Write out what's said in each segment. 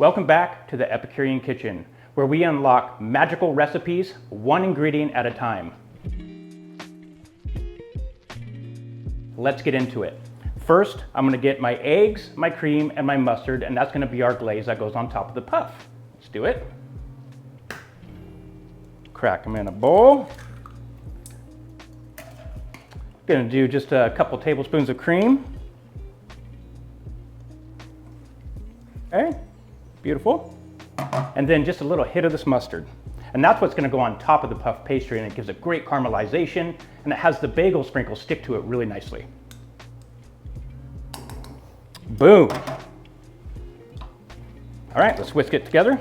Welcome back to the Epicurean Kitchen, where we unlock magical recipes one ingredient at a time. Let's get into it. First, I'm gonna get my eggs, my cream, and my mustard, and that's gonna be our glaze that goes on top of the puff. Let's do it. Crack them in a bowl. Gonna do just a couple tablespoons of cream. Okay, beautiful. And then just a little hit of this mustard. And that's what's gonna go on top of the puff pastry, and it gives a great caramelization, and it has the bagel sprinkles stick to it really nicely. Boom. All right, let's whisk it together.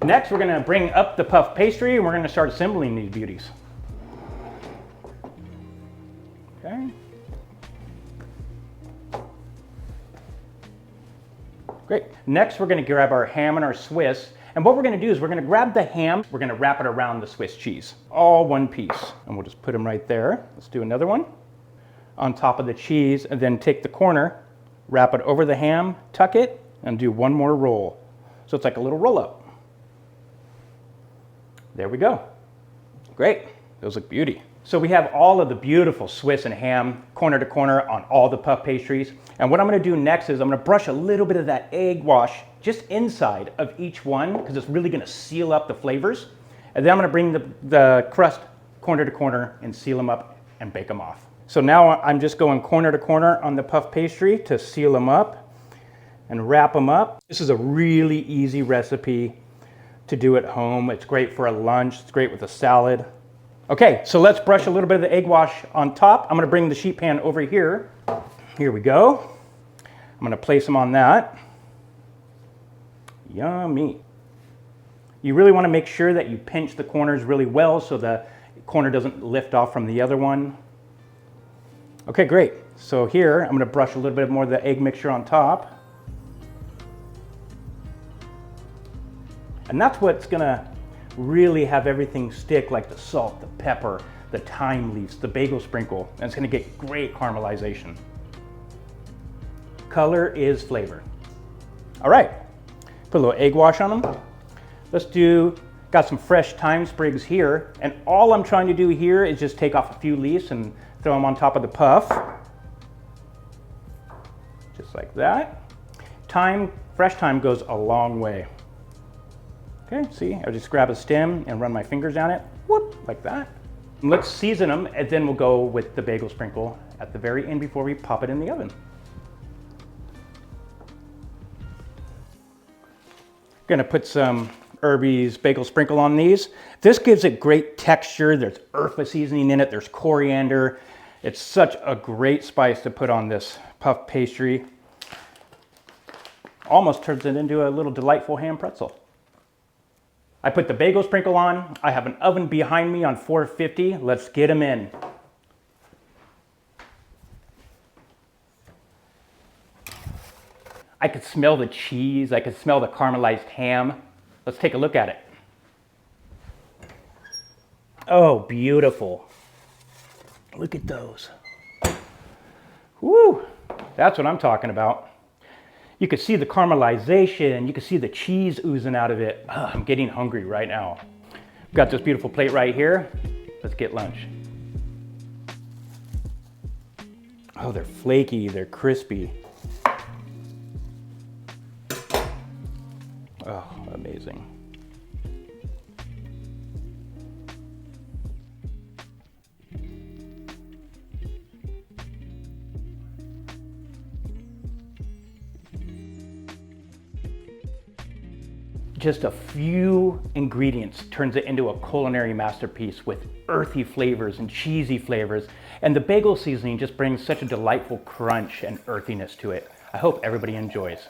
Next, we're gonna bring up the puff pastry, and we're gonna start assembling these beauties. Okay. Great. Next, we're going to grab our ham and our Swiss. And what we're going to do is we're going to grab the ham, we're going to wrap it around the Swiss cheese. All one piece. And we'll just put them right there. Let's do another one on top of the cheese, and then take the corner, wrap it over the ham, tuck it, and do one more roll. So it's like a little roll up. There we go. Great. Those look beauty. So we have all of the beautiful Swiss and ham corner to corner on all the puff pastries. And what I'm gonna do next is I'm gonna brush a little bit of that egg wash just inside of each one, because it's really gonna seal up the flavors. And then I'm gonna bring the crust corner to corner and seal them up and bake them off. So now I'm just going corner to corner on the puff pastry to seal them up and wrap them up. This is a really easy recipe to do at home. It's great for a lunch, it's great with a salad. Okay, so let's brush a little bit of the egg wash on top. I'm gonna bring the sheet pan over here. Here we go. I'm gonna place them on that. Yummy. You really wanna make sure that you pinch the corners really well so the corner doesn't lift off from the other one. Okay, great. So here, I'm gonna brush a little bit more of the egg mixture on top. And that's what's gonna really have everything stick, like the salt, the pepper, the thyme leaves, the bagel sprinkle, and it's gonna get great caramelization. Color is flavor. All right, put a little egg wash on them. Got some fresh thyme sprigs here, and all I'm trying to do here is just take off a few leaves and throw them on top of the puff. Just like that. Fresh thyme goes a long way. Okay, see, I just grab a stem and run my fingers down it, whoop, like that. And let's season them, and then we'll go with the bagel sprinkle at the very end before we pop it in the oven. Gonna put some Irby's bagel sprinkle on these. This gives it great texture. There's earthly seasoning in it, there's coriander. It's such a great spice to put on this puff pastry. Almost turns it into a little delightful ham pretzel. I put the bagel sprinkle on. I have an oven behind me on 450. Let's get them in. I could smell the cheese. I could smell the caramelized ham. Let's take a look at it. Oh, beautiful. Look at those. Woo, that's what I'm talking about. You can see the caramelization, you can see the cheese oozing out of it. I'm getting hungry right now. We've got this beautiful plate right here. Let's get lunch. Oh, they're flaky, they're crispy. Oh, amazing. Just a few ingredients turns it into a culinary masterpiece with earthy flavors and cheesy flavors. And the bagel seasoning just brings such a delightful crunch and earthiness to it. I hope everybody enjoys.